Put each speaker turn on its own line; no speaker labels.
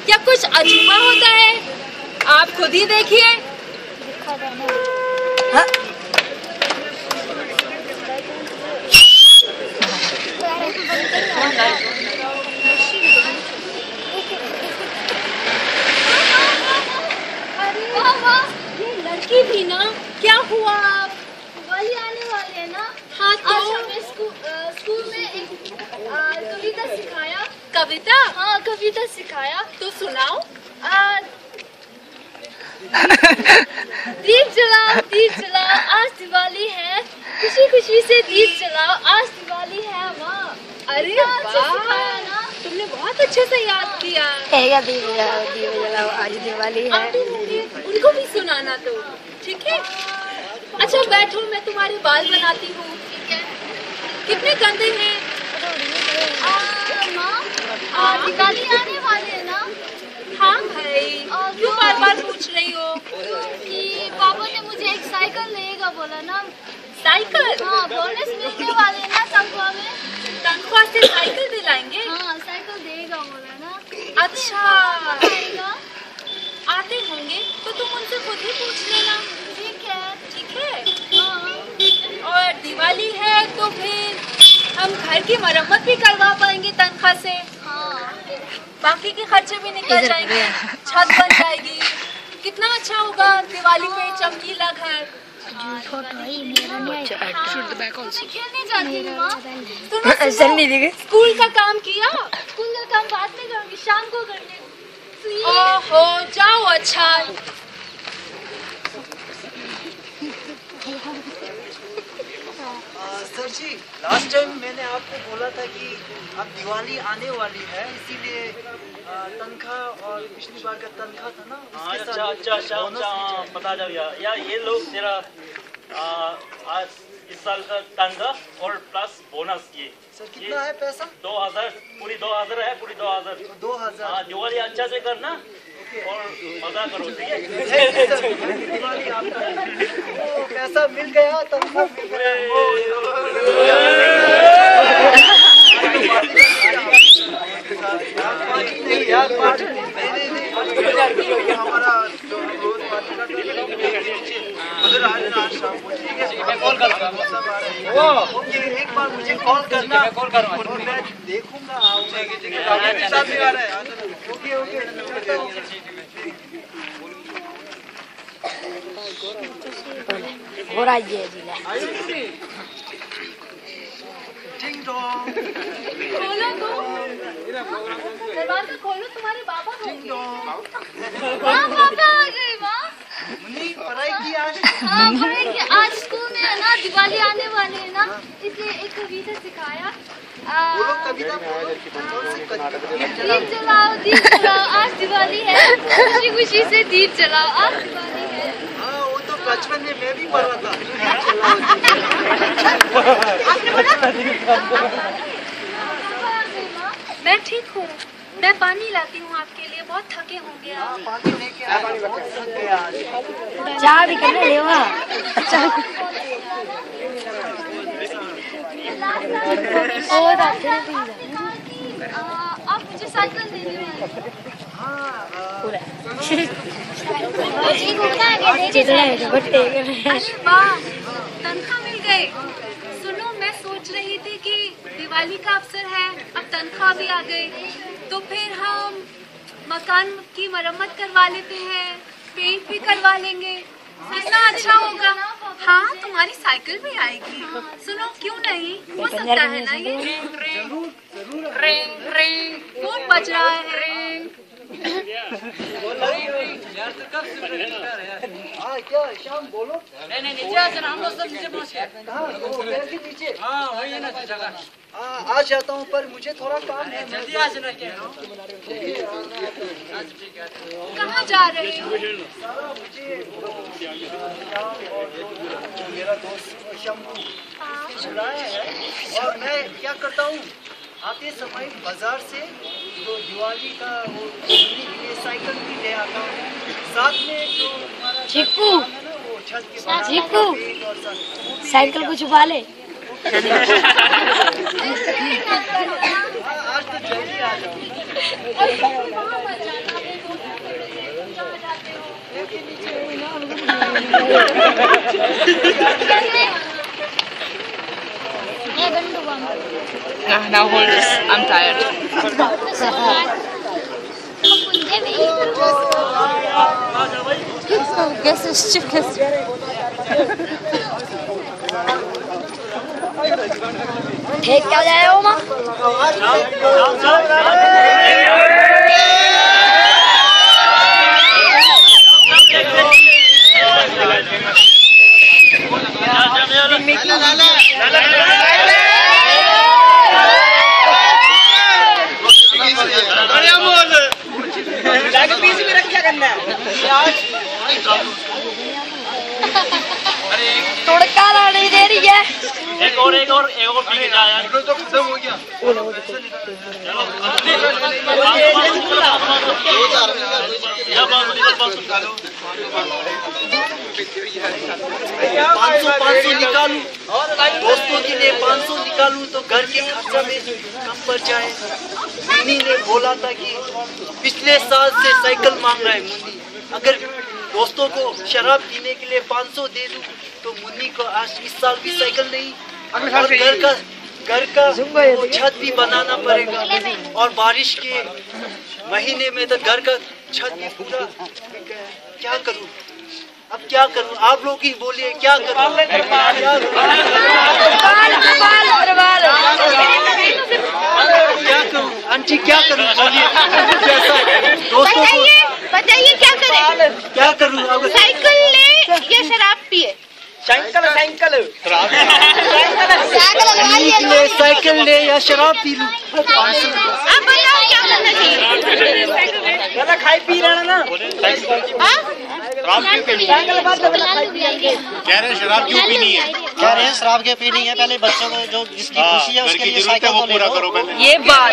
क्या कुछ अजूबा होता है? आप खुद ही देखिए। हाँ? ये लड़की भी ना, क्या हुआ?
दिवाली आने वाले है ना।
हाँ तो
आज हमें स्कूल में एक कविता सिखाया।
कविता?
हाँ कविता सिखाया।
तो सुनाओ।
दीप जलाओ आज दिवाली है, खुशी खुशी से दीप जलाओ आज दिवाली है माँ।
अरे वाह, तुमने बहुत अच्छे से याद किया।
दीप जलाओ आज दिवाली है।
उनको भी सुनाना तो ठीक है। अच्छा बैठो, मैं तुम्हारे बाल बनाती हूँ।
ठीक है।
कितने गंदे हैं?
माँ दिवाली आने वाले है ना।
हाँ भाई, क्यों बार बार पूछ रही हो?
क्योंकि पापा ने मुझे एक साइकिल लेगा बोला ना।
साइकिल?
हाँ बोनस मिलने वाले है ना तनख्वाह में।
तनख्वाह से साइकिल दिलाएंगे?
हाँ साइकिल देगा बोला ना।
अच्छा आते होंगे तो तुम उनसे खुद ही पूछ लेना।
ठीक है।
ठीक है।
हाँ।
और दिवाली है तो फिर हम घर की मरम्मत भी करवा पाएंगे तनख्वाह से।
हाँ।
बाकी के खर्चे भी निकल जाएंगे, छत बन जाएगी। कितना अच्छा होगा दिवाली पे चमकीला घर।
खेलने जाती हूँ माँ।
स्कूल का काम किया?
स्कूल का काम बाद में करूँगी, शाम को करने।
ओहो जाओ। अच्छा
सर जी, लास्ट टाइम मैंने आपको बोला था कि अब दिवाली आने वाली है, इसीलिए तनख्वाह और पिछली बार का तनख्वाह था ना।
अच्छा पता चल गया यार। ये लोग तेरा आज इस साल का तनख्वाह और प्लस बोनस। ये
सर कितना है पैसा?
2000, पूरी 2000 है, पूरी 2000।
2000।
हाँ दिवाली अच्छा से करना और मजा करो, ठीक है?
दिवाली आपका पैसा मिल गया, तनख्वाह मिल गया। यार पार्टी नहीं, हमारा जो रोज पार्टी का उधर आज शाम को, ठीक है? कॉल करूँगा। ओके, एक बार मुझे कॉल करना और मैं देखूंगा। ओके
हो रहा है
टिंग डोंग।
खोलो तो, दरवाजा खोलो, तुम्हारे बाबा होंगे।
माँ पापा आ गए माँ।
मुन्नी पढ़ाई की आज?
हाँ पढ़ाई की। आज स्कूल में है ना, दिवाली आने वाले है ना, इसलिए एक कविता सिखाया।
बोलो कविता बोलो।
दीप जलाओ आज दिवाली है, खुशी खुशी से दीप जलाओ आज दिवाली है।
हाँ वो तो बचपन में मैं भी पढ़ रहा था।
मैं ठीक हूँ, मैं पानी लाती हूँ आपके लिए। बहुत थके होंगे आप।
पानी लेके आया, बहुत थक गया आज।
चाय भी करने लेवा।
आप मुझे साइकिल देने वाले।
अरे वाह, तनख्वाह मिल गई। सुनो, मैं सोच रही थी कि दिवाली का अवसर है, अब तनख्वाह भी आ गई, तो फिर हम मकान की मरम्मत करवा लेते हैं, पेंट भी करवा लेंगे। कितना अच्छा होगा। हाँ तुम्हारी साइकिल भी आएगी। सुनो क्यों नहीं, हो सकता है ना ये। रिंग रिंग, फोन बज रहा है। रिंग।
हाँ क्या शाम बोलो।
नहीं नीचे आ जाना, हम लोग सब नीचे पहुँच गए।
कहाँ? वो पेड़ के नीचे।
हाँ वही है ना जगह।
आ जाता हूँ, पर मुझे थोड़ा काम है।
जल्दी आ जाना। क्या
कहाँ जा रहे हो?
मुझे मेरा दोस्त शंभू बुलाया है, और मैं क्या करता हूँ, आते समय बाजार से जो दिवाली का वो खरीदने के लिए साइकिल भी ले आता हूँ, साथ में जो हमारा
चीकू
है ना वो छत के बाहर
चीकू
पेड़ और सब,
साइकिल को छुपा ले।
आज तो जल्दी आ जाओ।
Now hold this. I'm tired.
Guess it's chicken.
ठीक क्या जाएगा वो माँ तोड़का नहीं दे रही है
एक और पी के जा यार।
तो खत्म हो गया। पाँच सौ निकालूं दोस्तों के लिए 500 निकालूं तो घर के खर्चा में कम पड़ जाए। मुन्नी ने बोला था कि पिछले साल से साइकिल मांग रहा है मुन्नी। अगर दोस्तों को शराब पीने के लिए 500 दे दूं तो मुन्नी को आज इस साल भी साइकिल नहीं और घर का छत भी बनाना पड़ेगा और बारिश के महीने में तो घर का छत भी पूरा क्या करूं अब क्या करूं आप लोग ही बोलिए क्या करूं क्या करूं आंटी क्या करूं बोलिए दोस्तों को
बताइए क्या करें
क्या करूं अब
साइकिल ले या शराब पिए
साइकिल ले या शराब पी लूं
आप बताओ क्या करना चाहिए
खाई पी रहा ना
कह रहे हैं शराब क्यों पीनी है
कह रहे हैं शराब क्यों पीनी है पहले बच्चों को जो जिसकी खुशी है उसके लिए साइकिल
वो पूरा करो पहले
ये बात